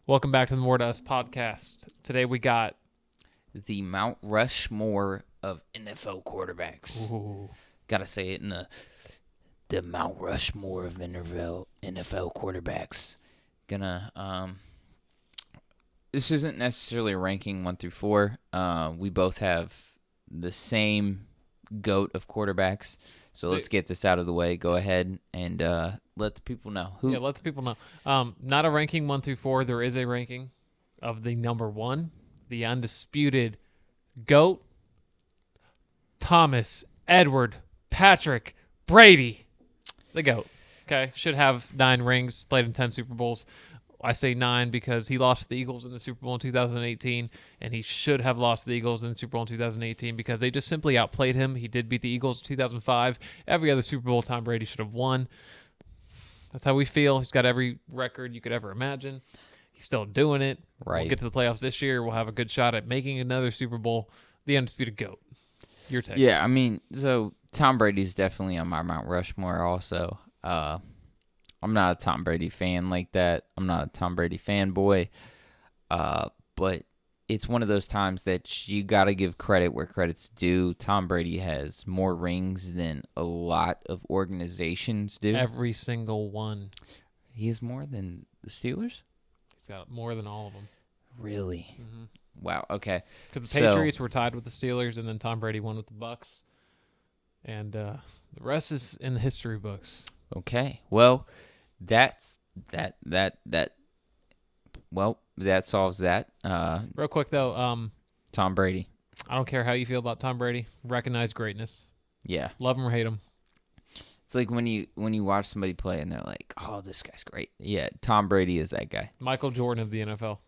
Welcome back to the More to Us podcast. Today we got the Mount Rushmore of NFL quarterbacks. Gotta say it in the Mount Rushmore of NFL quarterbacks. This isn't necessarily a ranking 1 through 4. We both have the same GOAT of quarterbacks. So let's get this out of the way. Go ahead and let the people know. Yeah, let the people know. Not a ranking 1 through 4. There is a ranking of the number 1, the undisputed GOAT, Thomas Edward Patrick Brady. The GOAT. Okay, should have 9 rings, played in 10 Super Bowls. I say 9 because he lost to the Eagles in the Super Bowl in 2018, and he should have lost to the Eagles in the Super Bowl in 2018 because they just simply outplayed him. He did beat the Eagles in 2005. Every other Super Bowl Tom Brady should have won. That's how we feel. He's got every record you could ever imagine. He's still doing it. Right. We'll get to the playoffs this year. We'll have a good shot at making another Super Bowl. The undisputed GOAT. Your take. Yeah, I mean, so Tom Brady's definitely on my Mount Rushmore also. I'm not a Tom Brady fan like that. I'm not a Tom Brady fanboy. But it's one of those times that you got to give credit where credit's due. Tom Brady has more rings than a lot of organizations do. Every single one. He has more than the Steelers? He's got more than all of them. Really? Mm-hmm. Wow, okay. Because the Patriots were tied with the Steelers, and then Tom Brady won with the Bucks. And the rest is in the history books. Okay. Well, that solves that. Real quick though, Tom Brady. I don't care how you feel about Tom Brady. Recognize greatness. Yeah. Love him or hate him. It's like when you watch somebody play and they're like, "Oh, this guy's great." Yeah, Tom Brady is that guy. Michael Jordan of the NFL.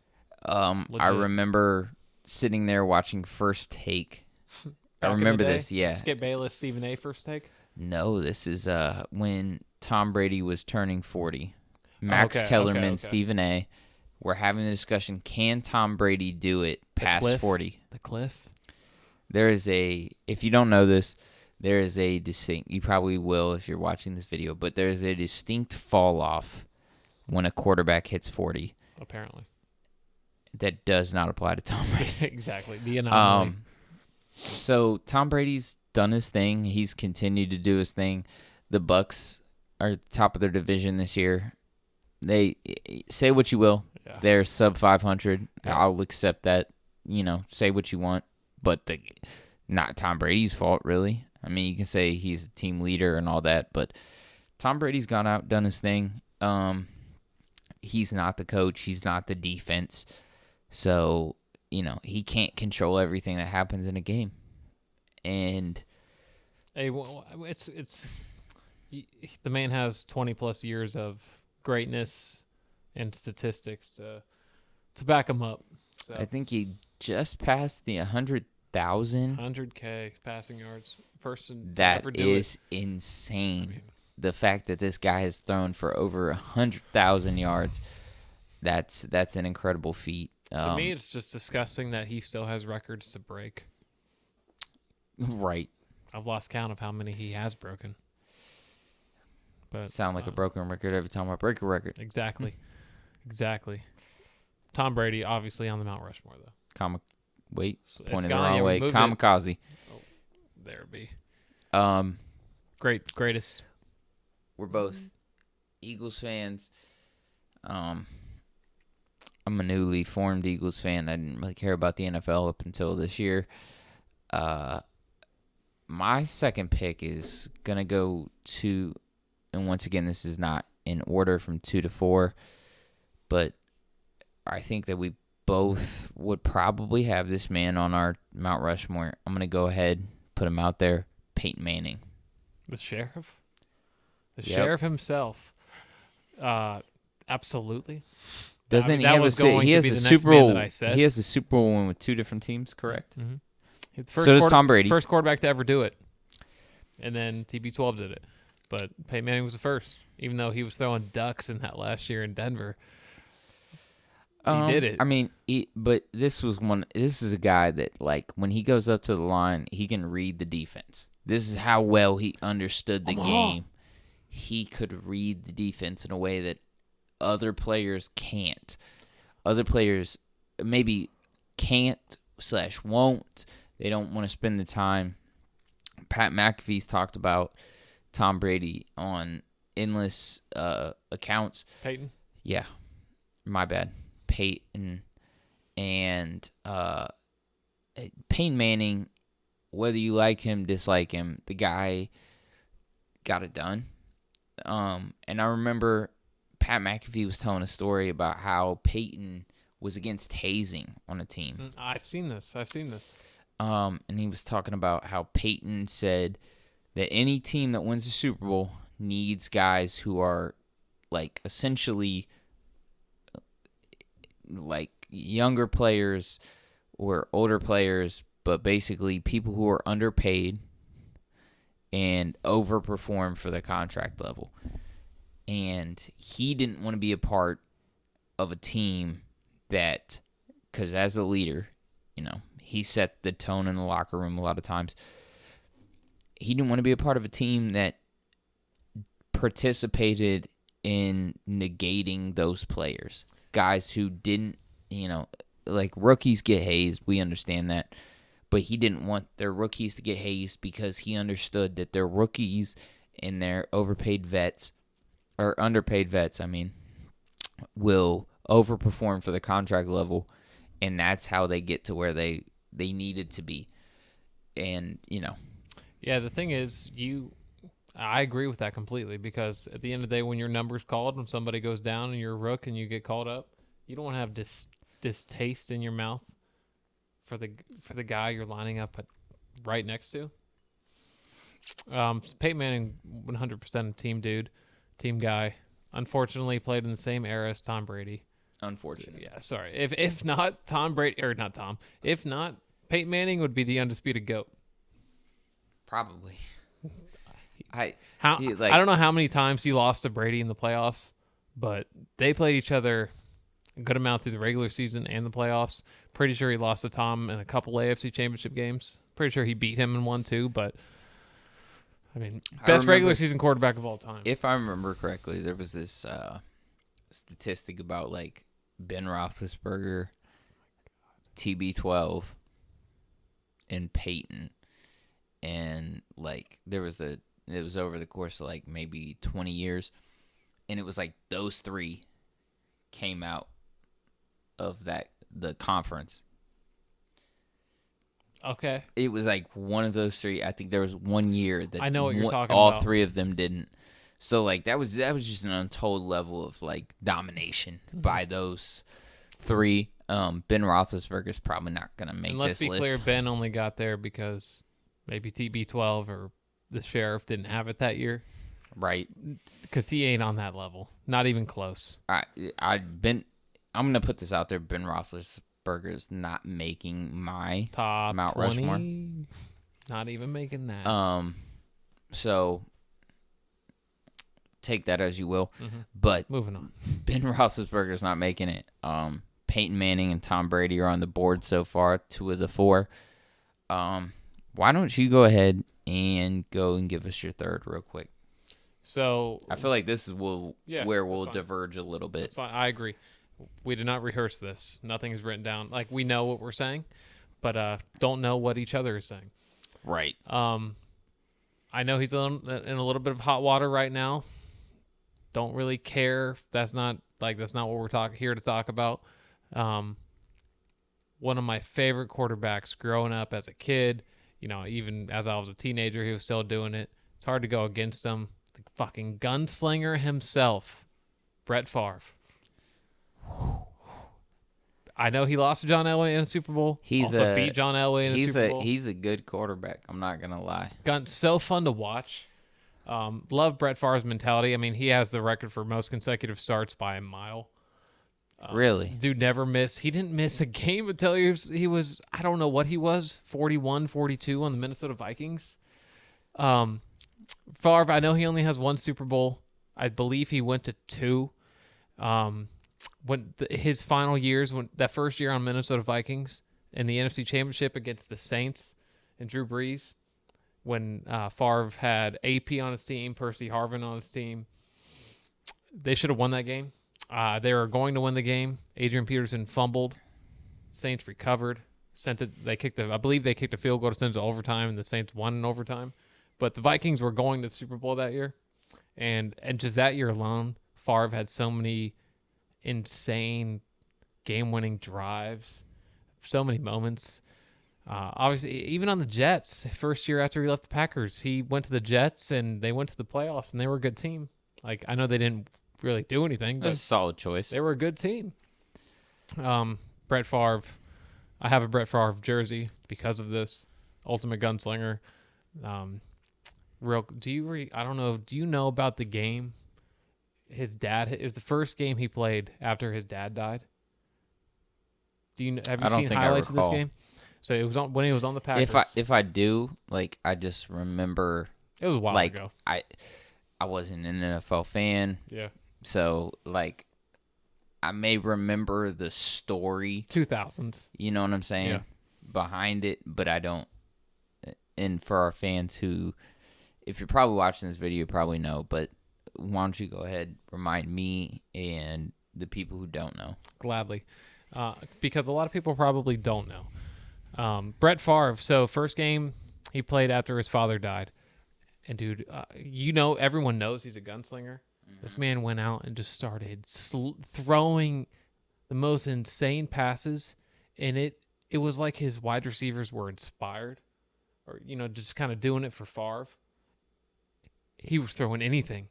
I remember sitting there watching First Take. I remember this. Yeah. Skip Bayless, Stephen A. First Take. No, this is when Tom Brady was turning 40. Max Kellerman, Stephen A. We're having a discussion. Can Tom Brady do it past 40? The cliff. There is if you don't know this, there is a distinct, you probably will if you're watching this video, but there is a distinct fall off when a quarterback hits 40. Apparently. That does not apply to Tom Brady. Exactly. The anomaly. So Tom Brady's done his thing. He's continued to do his thing. The Bucks are top of their division this year. They say what you will. Yeah. They're sub 500. Yeah. I'll accept that. Say what you want, but not Tom Brady's fault, really. I mean, you can say he's a team leader and all that, but Tom Brady's gone out, done his thing. He's not the coach. He's not the defense. So, he can't control everything that happens in a game. And hey, it's the man has 20 plus years of greatness and statistics to back him up. So I think he just passed the 100,000. 100K passing yards. First to that ever do is it. Insane. I mean, the fact that this guy has thrown for over 100,000 yards, that's an incredible feat. To me, it's just disgusting that he still has records to break. Right. I've lost count of how many he has broken. But sound like a broken record every time I break a record. Exactly. Exactly. Tom Brady, obviously on the Mount Rushmore, though. Pointed the wrong way. Kamikaze. Oh, there it be. Greatest. We're both Eagles fans. I'm a newly formed Eagles fan. I didn't really care about the NFL up until this year. My second pick is going to go to, and once again, this is not in order from 2 to 4, but I think that we both would probably have this man on our Mount Rushmore. I'm going to go ahead, put him out there, Peyton Manning. The sheriff? The sheriff himself. Absolutely. Doesn't he have he has a Super Bowl? He has a Super Bowl win with 2 different teams, correct? Mm-hmm. So does Tom Brady. First quarterback to ever do it. And then TB12 did it. But Peyton Manning was the first, even though he was throwing ducks in that last year in Denver. He did it. I mean, but this is a guy that, like, when he goes up to the line, he can read the defense. This is how well he understood the game. He could read the defense in a way that other players can't. Other players maybe can't / won't. They don't want to spend the time. Pat McAfee's talked about Tom Brady on endless accounts. Peyton? Yeah, my bad. Peyton and Peyton Manning, whether you like him, dislike him, the guy got it done. And I remember Pat McAfee was telling a story about how Peyton was against hazing on a team. I've seen this. And he was talking about how Peyton said that any team that wins the Super Bowl needs guys who are like essentially like younger players or older players, but basically people who are underpaid and overperform for the contract level. And he didn't want to be a part of a team that, because as a leader, he set the tone in the locker room a lot of times. He didn't want to be a part of a team that participated in negating those players. Guys who didn't, like rookies get hazed. We understand that. But he didn't want their rookies to get hazed because he understood that their rookies and their underpaid vets, will overperform for the contract level, and that's how they get to where they needed to be. And, Yeah, the thing is, I agree with that completely, because at the end of the day, when your number's called, when somebody goes down and you're a rook and you get called up, you don't want to have distaste in your mouth for the guy you're lining up right next to. Peyton Manning, 100% team dude, team guy. Unfortunately, played in the same era as Tom Brady. Unfortunate. Yeah, sorry. If not Tom Brady, or not Tom, if not, Peyton Manning would be the undisputed GOAT. Probably. I don't know how many times he lost to Brady in the playoffs, but they played each other a good amount through the regular season and the playoffs. Pretty sure he lost to Tom in a couple AFC Championship games. Pretty sure he beat him in one too, but best regular season quarterback of all time. If I remember correctly, there was this statistic about like Ben Roethlisberger, TB12, and Peyton, and like it was over the course of like maybe 20 years, and it was like those three came out of the conference. Okay. It was like one of those three. I think there was 1 year that I know what you're talking all about. All three of them didn't. So like that was just an untold level of like domination by those three. Ben Roethlisberger's probably not gonna make this list. And let's be clear, Ben only got there because maybe TB12 or the sheriff didn't have it that year. Right. Because he ain't on that level. Not even close. I'm gonna put this out there. Ben Roethlisberger's not making my top Mount 20, Rushmore. Not even making that. So take that as you will. Mm-hmm. But moving on. Ben Roethlisberger's not making it. Peyton Manning and Tom Brady are on the board so far, 2 of the 4. Why don't you go ahead and go and give us your third real quick? So I feel like this is where we'll diverge a little bit. That's fine. I agree. We did not rehearse this. Nothing is written down. Like, we know what we're saying, but don't know what each other is saying. Right. I know he's in a little bit of hot water right now. Don't really care. That's not what we're here to talk about. One of my favorite quarterbacks growing up as a kid, even as I was a teenager, he was still doing it. It's hard to go against him. The fucking gunslinger himself, Brett Favre. I know he lost to John Elway in a Super Bowl. Beat John Elway in a Super Bowl. He's a good quarterback. I'm not gonna lie. So fun to watch. Love Brett Favre's mentality. I mean, he has the record for most consecutive starts by a mile. Really? Dude never missed. He didn't miss a game until he was I don't know what he was, 41, 42 on the Minnesota Vikings. Favre, I know he only has 1 Super Bowl. I believe he went to 2. His final years, that first year on Minnesota Vikings in the NFC Championship against the Saints and Drew Brees, when Favre had AP on his team, Percy Harvin on his team, they should have won that game. They were going to win the game. Adrian Peterson fumbled. Saints recovered. Sent it. I believe they kicked a field goal to send it to overtime, and the Saints won in overtime. But the Vikings were going to the Super Bowl that year, and just that year alone, Favre had so many insane game-winning drives, so many moments. Obviously, even on the Jets, first year after he left the Packers, he went to the Jets and they went to the playoffs and they were a good team. Like, I know they didn't really do anything, That's but a solid choice. they were a good team. Brett Favre, I have a Brett Favre jersey because of this. Ultimate Gunslinger. I don't know. Do you know about the game? His dad. It was the first game he played after his dad died. Have you seen highlights of this game? So it was when he was on the Packers. If I do, like, I just remember it was a while ago. I wasn't an NFL fan. Yeah. So like I may remember the story. 2000s. You know what I'm saying? Yeah. Behind it, but I don't. And for our fans who, if you're probably watching this video, you probably know, but why don't you go ahead, remind me and the people who don't know. Gladly. Because a lot of people probably don't know. Brett Favre, so first game he played after his father died. And, dude, everyone knows he's a gunslinger. Mm-hmm. This man went out and just started throwing the most insane passes. And it was like his wide receivers were inspired. Or, just kind of doing it for Favre. He was throwing anything.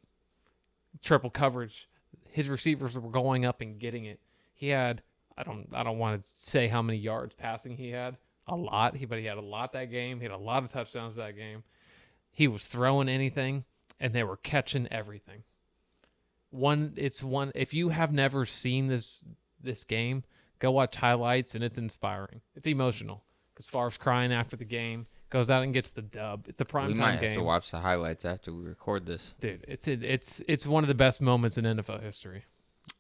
Triple coverage. His receivers were going up and getting it. He had, I don't want to say how many yards passing he had. A lot. But he had a lot that game. He had a lot of touchdowns that game. He was throwing anything, and they were catching everything. If you have never seen this game, go watch highlights, and it's inspiring. It's emotional because Favre's crying after the game, goes out and gets the dub. It's a primetime game. We might have to watch the highlights after we record this. Dude, it's one of the best moments in NFL history.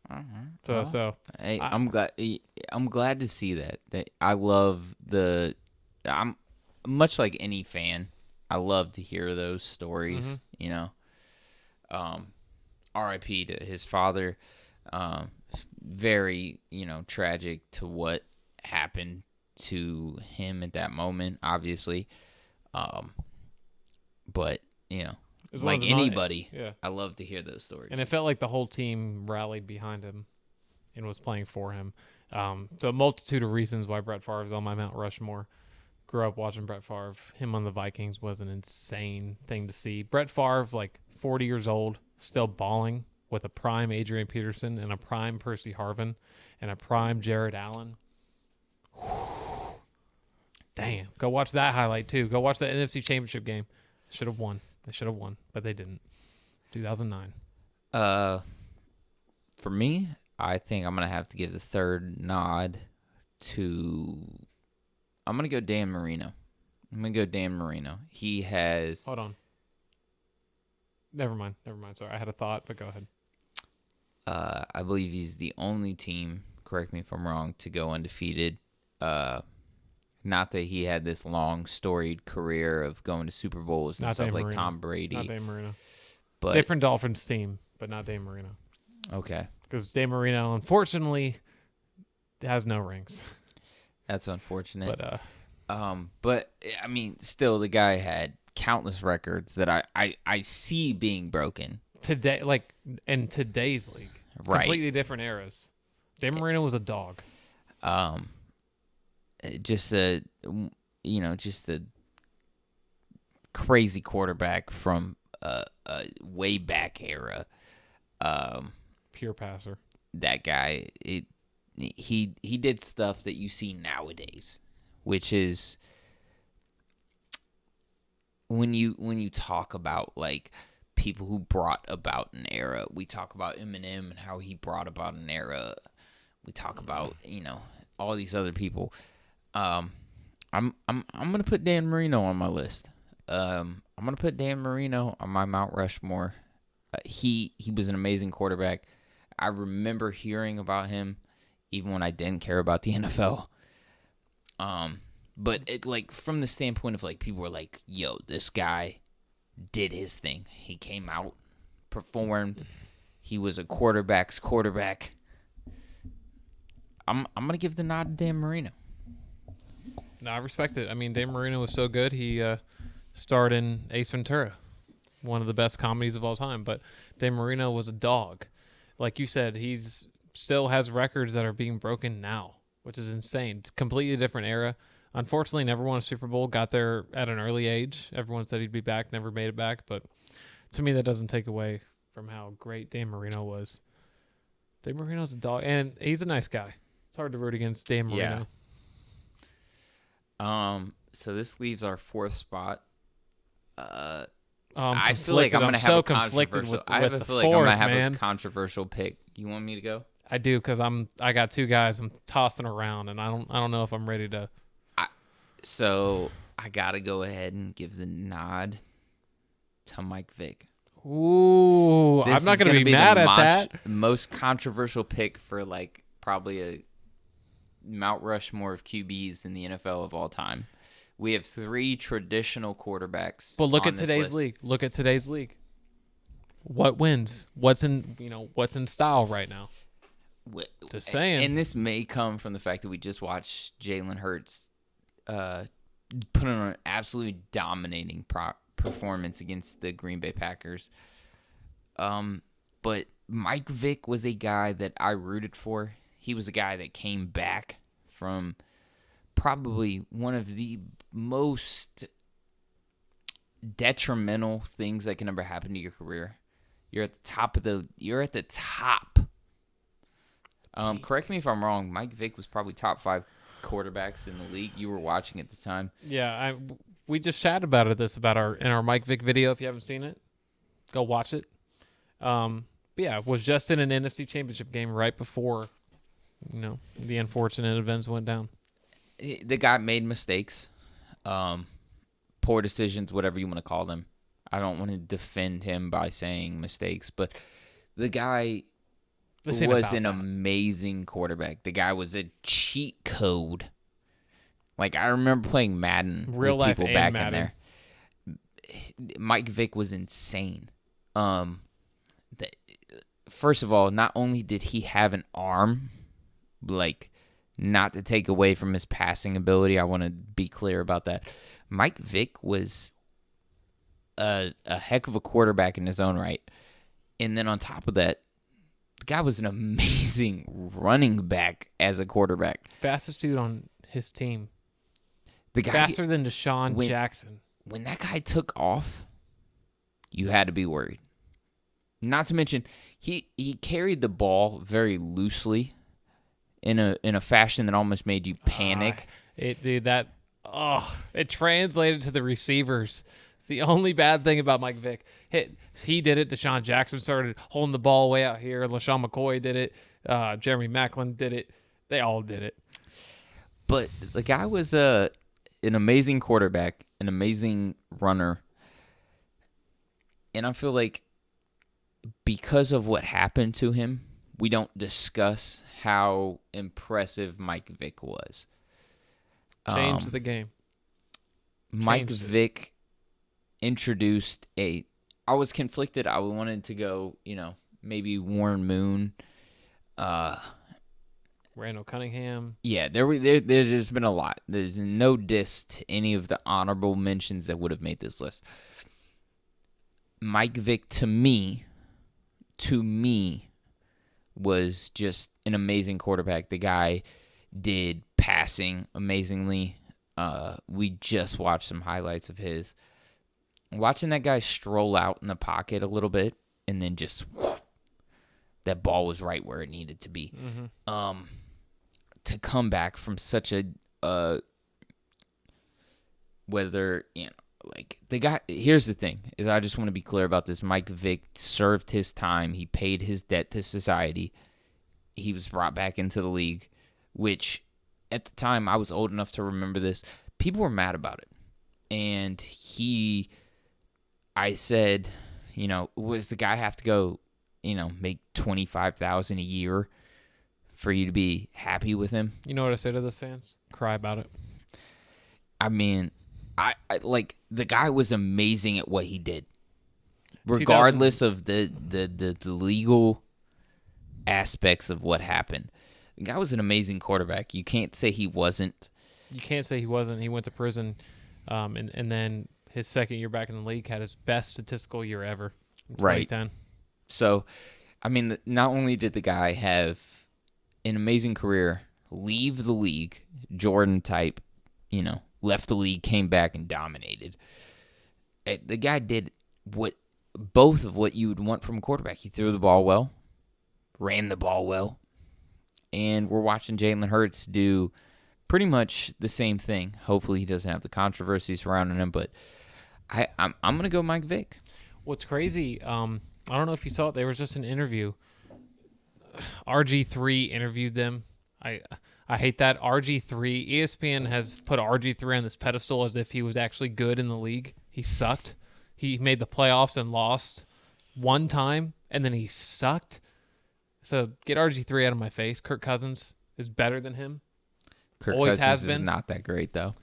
Uh-huh. Hey, I'm glad to see that. I love I'm much like any fan. I love to hear those stories, R.I.P. to his father. Very, tragic to what happened to him at that moment, obviously. But, like anybody, yeah. I love to hear those stories. And it felt like the whole team rallied behind him and was playing for him. So a multitude of reasons why Brett Favre is on my Mount Rushmore. Grew up watching Brett Favre. Him on the Vikings was an insane thing to see. Brett Favre, like 40 years old, still balling with a prime Adrian Peterson and a prime Percy Harvin and a prime Jared Allen. Damn. Go watch that highlight, too. Go watch that NFC Championship game. Should have won. They should have won, but they didn't. 2009. For me, I think I'm going to have to give the third nod to... I'm going to go Dan Marino. He has... Hold on. Never mind. Sorry, I had a thought, but go ahead. I believe he's the only team, correct me if I'm wrong, to go undefeated. Not that he had this long, storied career of going to Super Bowls and stuff like Tom Brady. Not Dan Marino. But, different Dolphins team, but not Dan Marino. Okay. Because Dan Marino, unfortunately, has no rings. That's unfortunate. But I mean, still, the guy had countless records that I see being broken today, like in today's league, right? Completely different eras. Dan Marino was a dog. Just a crazy quarterback from a way back era. Pure passer. That guy, he did stuff that you see nowadays, which is when you talk about like people who brought about an era. We talk about Eminem and how he brought about an era. We talk about all these other people. I'm gonna put Dan Marino on my list. I'm gonna put Dan Marino on my Mount Rushmore. He was an amazing quarterback. I remember hearing about him even when I didn't care about the NFL. But it, like, from the standpoint of like people were like, "Yo, this guy did his thing. He came out, performed, He was a quarterback's quarterback. I'm gonna give the nod to Dan Marino. No, I respect it. I mean, Dan Marino was so good. He starred in Ace Ventura, one of the best comedies of all time. But Dan Marino was a dog. Like you said, he's still has records that are being broken now, which is insane. It's a completely different era. Unfortunately, never won a Super Bowl. Got there at an early age. Everyone said he'd be back. Never made it back. But to me, that doesn't take away from how great Dan Marino was. Dan Marino's a dog, and he's a nice guy. It's hard to root against Dan Marino. Yeah. So this leaves our 4th spot. I feel like I'm gonna have a controversial. I have a feel like I'm gonna have a controversial pick. You want me to go? I do, because I got 2 guys I'm tossing around, and I don't know if I'm ready to. So I gotta go ahead and give the nod to Mike Vick. Ooh, I'm not gonna be mad at that. Most controversial pick for like probably a Mount Rushmore of QBs in the NFL of all time. We have 3 traditional quarterbacks. But look on at this today's list. league. Look at today's league. What wins? What's in style right now? Just saying. And this may come from the fact that we just watched Jalen Hurts put on an absolutely dominating performance against the Green Bay Packers. But Mike Vick was a guy that I rooted for. He was a guy that came back from probably one of the most detrimental things that can ever happen to your career. You're at the top. Correct me if I'm wrong. Mike Vick was probably top 5 quarterbacks in the league. You were watching at the time. Yeah, we just chatted about our Mike Vick video. If you haven't seen it, go watch it. But yeah, was just in an NFC Championship game right before, the unfortunate events went down. The guy made mistakes, poor decisions, whatever you want to call them. I don't want to defend him by saying mistakes, but the guy was an amazing quarterback. The guy was a cheat code. Like, I remember playing Madden Real with life people and back Madden. in there. Mike Vick was insane. First of all, not only did he have an arm, like, not to take away from his passing ability, I want to be clear about that. Mike Vick was a heck of a quarterback in his own right. And then on top of that, the guy was an amazing running back as a quarterback. Fastest dude on his team. The guy Faster than Deshaun Jackson. When that guy took off, you had to be worried. Not to mention, he carried the ball very loosely in a fashion that almost made you panic. It translated to the receivers. It's the only bad thing about Mike Vick. He did it. Deshaun Jackson started holding the ball way out here. LaShawn McCoy did it. Jeremy Maclin did it. They all did it. But the guy was an amazing quarterback, an amazing runner. And I feel like because of what happened to him, we don't discuss how impressive Mike Vick was. Changed the game. Mike Vick introduced I was conflicted. I wanted to go, maybe Warren Moon. Randall Cunningham. Yeah, there's been a lot. There's no diss to any of the honorable mentions that would have made this list. Mike Vick, to me, was just an amazing quarterback. The guy did passing amazingly. We just watched some highlights of his. Watching that guy stroll out in the pocket a little bit and then just whoop, that ball was right where it needed to be. Mm-hmm. To come back from such a the guy. Here's the thing: is I just want to be clear about this. Mike Vick served his time. He paid his debt to society. He was brought back into the league, which at the time I was old enough to remember this. People were mad about it, and I said, was the guy have to go, make $25,000 a year for you to be happy with him? You know what I say to those fans? Cry about it. I mean, I like the guy was amazing at what he did. regardless of the legal aspects of what happened. The guy was an amazing quarterback. You can't say he wasn't. You can't say he wasn't. He went to prison, and then his second year back in the league had his best statistical year ever in 2010. So, I mean, not only did the guy have an amazing career, leave the league, Jordan type, left the league, came back and dominated. The guy did both of what you would want from a quarterback. He threw the ball well, ran the ball well, and we're watching Jalen Hurts do pretty much the same thing. Hopefully he doesn't have the controversy surrounding him, but I'm going to go Mike Vick. What's crazy, I don't know if you saw it, there was just an interview. RG3 interviewed them. I hate that. RG3, ESPN has put RG3 on this pedestal as if he was actually good in the league. He sucked. He made the playoffs and lost one time, and then he sucked. So get RG3 out of my face. Kirk Cousins is better than him. Kirk Always Cousins has is been. not that great, though.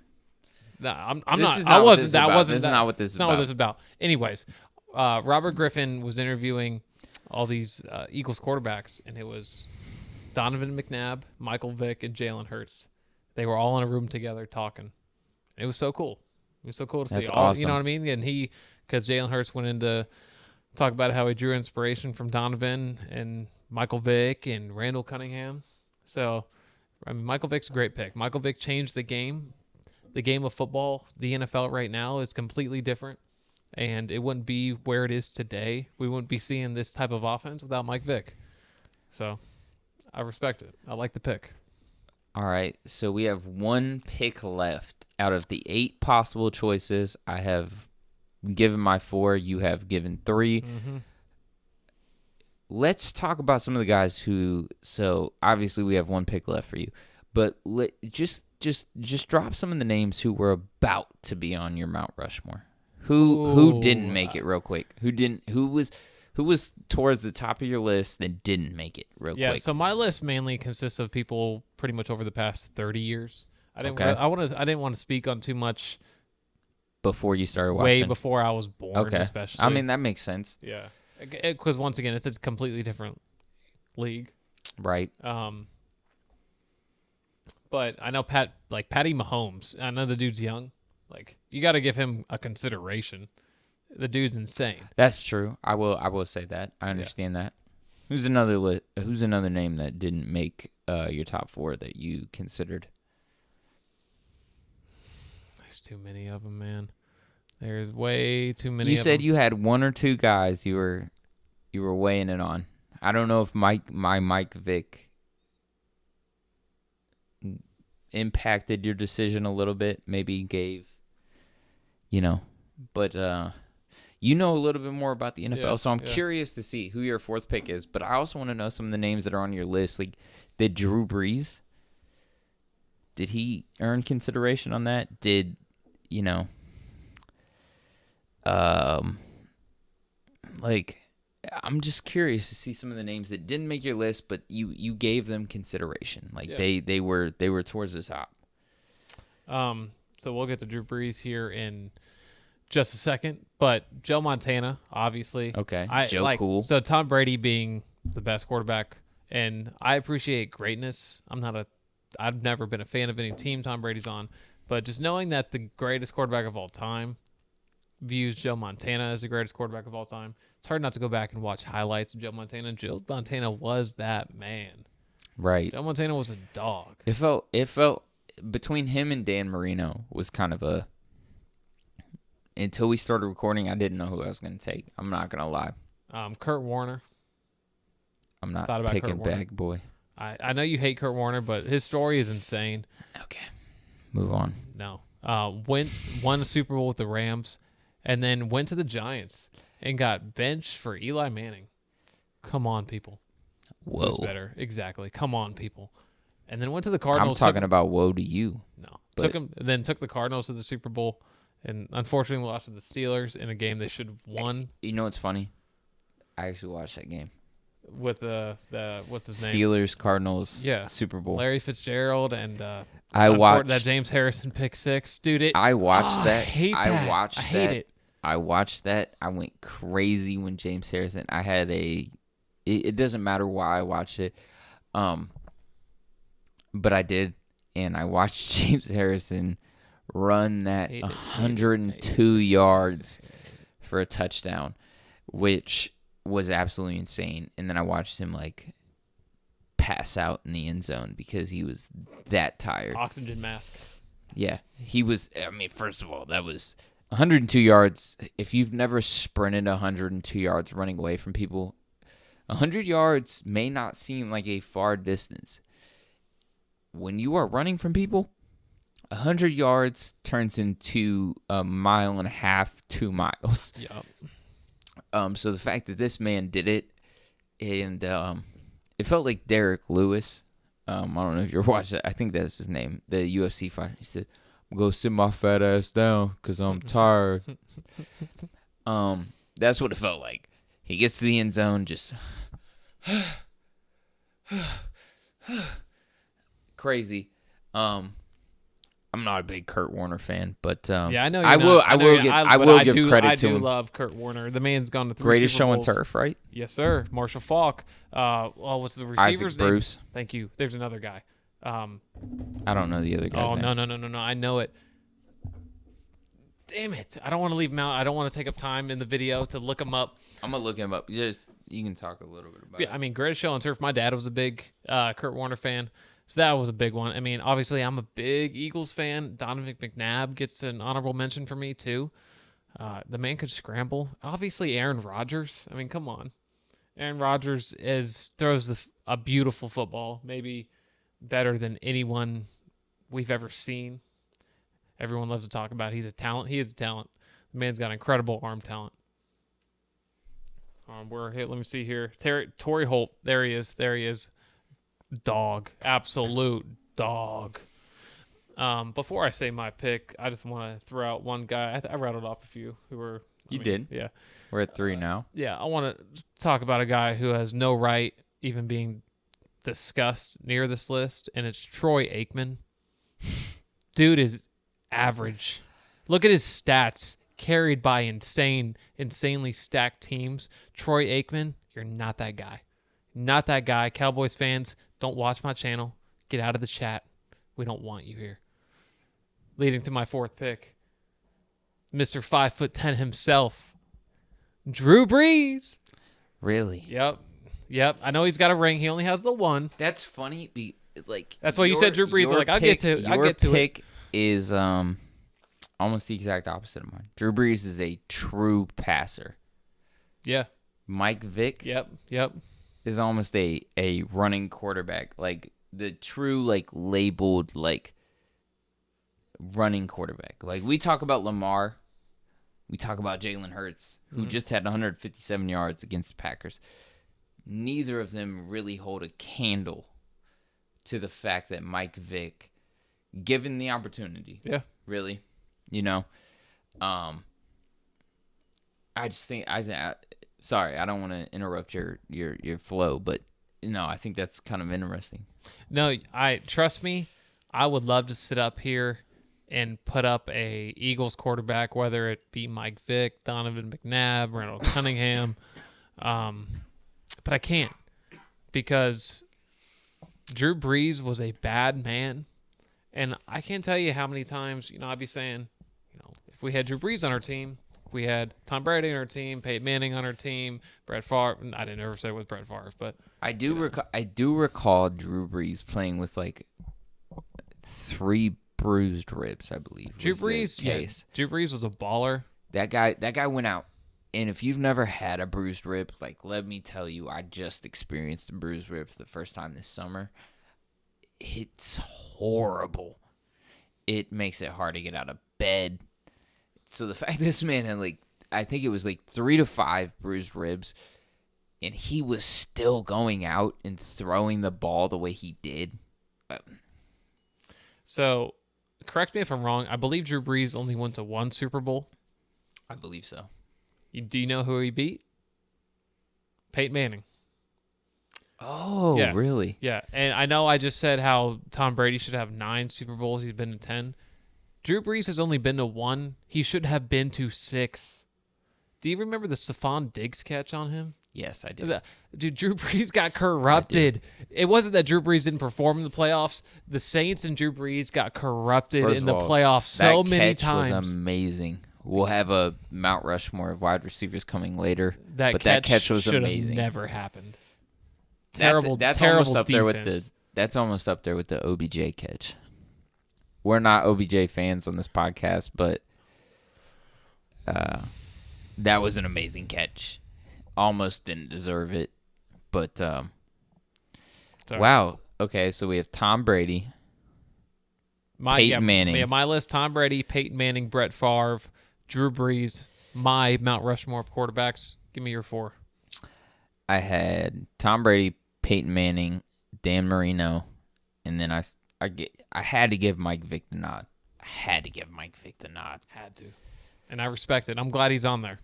No, I'm This not. is I not what wasn't. this is That about. wasn't. This is that- not what this is That's not what about. this is about. Anyways, Robert Griffin was interviewing all these Eagles quarterbacks, and it was Donovan McNabb, Michael Vick, and Jalen Hurts. They were all in a room together talking. It was so cool. It was so cool to see. That's awesome. You know what I mean? And because Jalen Hurts went into talk about how he drew inspiration from Donovan and Michael Vick and Randall Cunningham. So, I mean, Michael Vick's a great pick. Michael Vick changed the game. The game of football, the NFL right now is completely different, and it wouldn't be where it is today. We wouldn't be seeing this type of offense without Mike Vick. So, I respect it. I like the pick. All right, so we have one pick left. Out of the 8 possible choices, I have given my 4. You have given 3. Mm-hmm. Let's talk about some of the guys who. So obviously we have one pick left for you, but just drop some of the names who were about to be on your Mount Rushmore. Who didn't make it real quick? Who was towards the top of your list that didn't make it real quick? Yeah, so my list mainly consists of people pretty much over the past 30 years. I didn't want to speak on too much before you started watching. way before I was born, especially. I mean, that makes sense. Yeah. Because once again, it's a completely different league. Right. But I know Patty Mahomes. I know the dude's young. Like, you got to give him a consideration. The dude's insane. That's true. I will say that. I understand that. Who's another name that didn't make your top 4 that you considered? There's too many of them, man. There's way too many. You said you had 1 or 2 guys you were weighing it on. I don't know if Mike Vick impacted your decision a little bit. Maybe gave, but you know a little bit more about the NFL, so I'm curious to see who your 4th pick is. But I also want to know some of the names that are on your list. Like, did Drew Brees? Did he earn consideration on that? Did I'm just curious to see some of the names that didn't make your list, but you gave them consideration. Like they were towards the top. So we'll get to Drew Brees here in just a second, but Joe Montana, obviously. Okay, cool. So Tom Brady being the best quarterback, and I appreciate greatness. I've never been a fan of any team Tom Brady's on, but just knowing that the greatest quarterback of all time views Joe Montana as the greatest quarterback of all time, it's hard not to go back and watch highlights of Joe Montana. Joe Montana was that man. Right. Joe Montana was a dog. It felt between him and Dan Marino was kind of a. Until we started recording, I didn't know who I was going to take. I'm not going to lie. Kurt Warner. I'm not picking Bag Boy. I know you hate Kurt Warner, but his story is insane. Okay. Move on. No. Won a Super Bowl with the Rams, and then went to the Giants and got benched for Eli Manning. Come on, people. Whoa. Who's better? Exactly. Come on, people. And then went to the Cardinals. I'm talking about whoa to you. No. Took the Cardinals to the Super Bowl, and unfortunately lost to the Steelers in a game they should have won. You know what's funny? I actually watched that game. With the what's his name? Steelers, Cardinals, yeah. Super Bowl. Larry Fitzgerald and I watched that James Harrison pick 6. Dude, I watched that. I hate that. I watched I hate that. it. I watched that. I went crazy when James Harrison. I had it doesn't matter why I watched it, but I did, and I watched James Harrison run that 102 yards for a touchdown, which was absolutely insane. And then I watched him like pass out in the end zone because he was that tired. Oxygen mask. Yeah, he was. I mean, first of all, that was 102 yards. If you've never sprinted 102 yards running away from people, 100 yards may not seem like a far distance. When you are running from people, 100 yards turns into a mile and a half, 2 miles. Yeah. So the fact that this man did it, and it felt like Derek Lewis. I don't know if you're watching that. I think that's his name, the UFC fighter. He said, "I'm gonna sit my fat ass down because I'm tired." That's what it felt like. He gets to the end zone, just crazy. I'm not a big Kurt Warner fan, but yeah, I know. I will give credit to him. I do love Kurt Warner. The man's gone to 3 Greatest Super show on Bowls. turf, right? Yes, sir. Marshall Faulk. What's the receiver's Isaac name? Bruce. Thank you. There's another guy. I don't know the other guy's name. No. I know it. Damn it. I don't want to leave him out. I don't want to take up time in the video to look him up. I'm going to look him up. You can talk a little bit about it. I mean, greatest show on turf. My dad was a big Kurt Warner fan. So that was a big one. I mean, obviously, I'm a big Eagles fan. Donovan McNabb gets an honorable mention for me, too. The man could scramble. Obviously, Aaron Rodgers. I mean, come on. Aaron Rodgers throws a beautiful football, maybe better than anyone we've ever seen. Everyone loves to talk about he's a talent. He is a talent. The man's got incredible arm talent. We're here. Let me see here. Torrey Holt. There he is. Dog. Absolute dog. Before I say my pick, I just want to throw out one guy. I rattled off a few who were. You did? Yeah. We're at 3 now. Yeah, I want to talk about a guy who has no right even being discussed near this list, and it's Troy Aikman. Dude is average. Look at his stats carried by insanely stacked teams. Troy Aikman, you're not that guy. Not that guy. Cowboys fans, don't watch my channel. Get out of the chat. We don't want you here. Leading to my 4th pick, Mr. 5'10" himself, Drew Brees. Really? Yep. I know he's got a ring. He only has the one. That's funny. That's why you said Drew Brees. I'll get to it. Your pick is almost the exact opposite of mine. Drew Brees is a true passer. Yeah. Mike Vick. Yep. Is almost a running quarterback, like the true labeled running quarterback. Like we talk about Lamar, we talk about Jalen Hurts, who just had 157 yards against the Packers. Neither of them really hold a candle to the fact that Mike Vick, given the opportunity, really, I just think sorry, I don't want to interrupt your flow, but I think that's kind of interesting. No, trust me, I would love to sit up here and put up a Eagles quarterback, whether it be Mike Vick, Donovan McNabb, Randall Cunningham, but I can't because Drew Brees was a bad man, and I can't tell you how many times I'd be saying, if we had Drew Brees on our team. We had Tom Brady on our team, Peyton Manning on our team, Brett Favre. I didn't ever say it was Brett Favre, but I do recall Drew Brees playing with 3 bruised ribs, I believe. Drew Brees, Drew Brees was a baller. That guy went out, and if you've never had a bruised rib, let me tell you, I just experienced a bruised rib for the first time this summer. It's horrible. It makes it hard to get out of bed. So the fact this man had I think it was 3 to 5 bruised ribs, and he was still going out and throwing the ball the way he did. So, correct me if I'm wrong. I believe Drew Brees only went to 1 Super Bowl. I believe so. Do you know who he beat? Peyton Manning. Oh, yeah. Really? Yeah, and I know I just said how Tom Brady should have 9 Super Bowls. He's been to 10. Drew Brees has only been to 1. He should have been to 6. Do you remember the Stephon Diggs catch on him? Yes, I do. Dude, Drew Brees got corrupted. It wasn't that Drew Brees didn't perform in the playoffs. The Saints and Drew Brees got corrupted in the playoffs so many times. That catch was amazing. We'll have a Mount Rushmore of wide receivers coming later. That catch was amazing. Never happened. That's terrible almost up defense. there with that's almost up there with the OBJ catch. We're not OBJ fans on this podcast, but that was an amazing catch. Almost didn't deserve it, but wow. Okay, so we have Tom Brady, Peyton Manning. Yeah, my list: Tom Brady, Peyton Manning, Brett Favre, Drew Brees. My Mount Rushmore of quarterbacks. Give me your 4. I had Tom Brady, Peyton Manning, Dan Marino, and then I had to give Mike Vick the nod. Had to, and I respect it. I'm glad he's on there.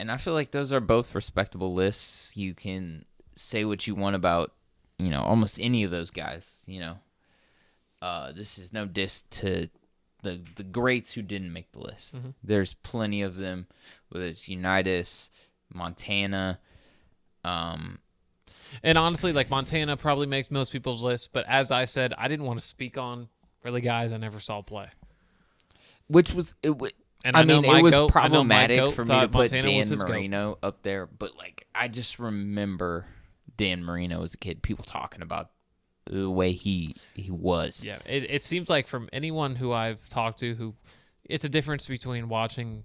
And I feel like those are both respectable lists. You can say what you want about, almost any of those guys. This is no diss to the greats who didn't make the list. Mm-hmm. There's plenty of them, whether it's Unitas, Montana. And honestly, like Montana probably makes most people's list. But as I said, I didn't want to speak on really guys I never saw play. Which was it was problematic for me to put Dan Marino up there, but I just remember Dan Marino as a kid, people talking about the way he was. Yeah, it seems like from anyone who I've talked to, it's a difference between watching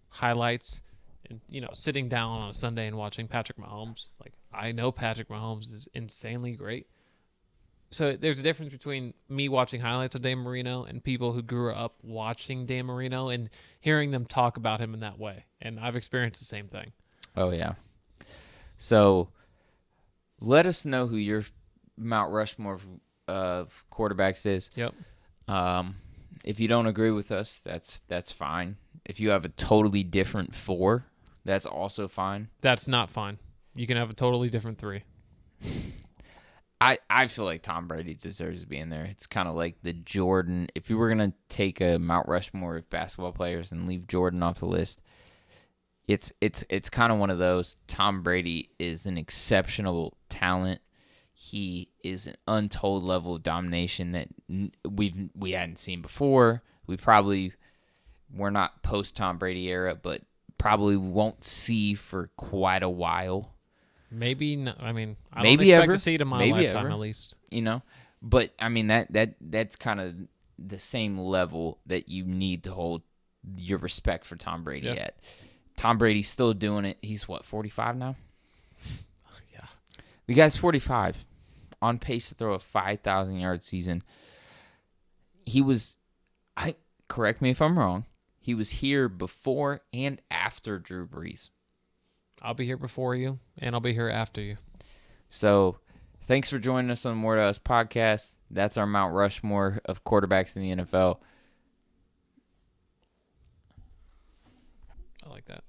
highlights and sitting down on a Sunday and watching Patrick Mahomes. Like, I know Patrick Mahomes is insanely great. So there's a difference between me watching highlights of Dan Marino and people who grew up watching Dan Marino and hearing them talk about him in that way. And I've experienced the same thing. Oh, yeah. So let us know who your Mount Rushmore of quarterbacks is. Yep. If you don't agree with us, that's fine. If you have a totally different 4, that's also fine. That's not fine. You can have a totally different 3. I feel like Tom Brady deserves to be in there. It's kind of like the Jordan. If you were going to take a Mount Rushmore of basketball players and leave Jordan off the list, it's kind of one of those. Tom Brady is an exceptional talent. He is an untold level of domination that we hadn't seen before. We're not post Tom Brady era, but probably won't see for quite a while. Maybe not. I don't maybe expect ever. to see it in my maybe lifetime ever. at least. But that's kind of the same level that you need to hold your respect for Tom Brady at. Tom Brady's still doing it. He's 45 now? Yeah. The guy's 45, on pace to throw a 5,000-yard season. Correct me if I'm wrong, he was here before and after Drew Brees. I'll be here before you, and I'll be here after you. So, thanks for joining us on the More to Us podcast. That's our Mount Rushmore of quarterbacks in the NFL. I like that.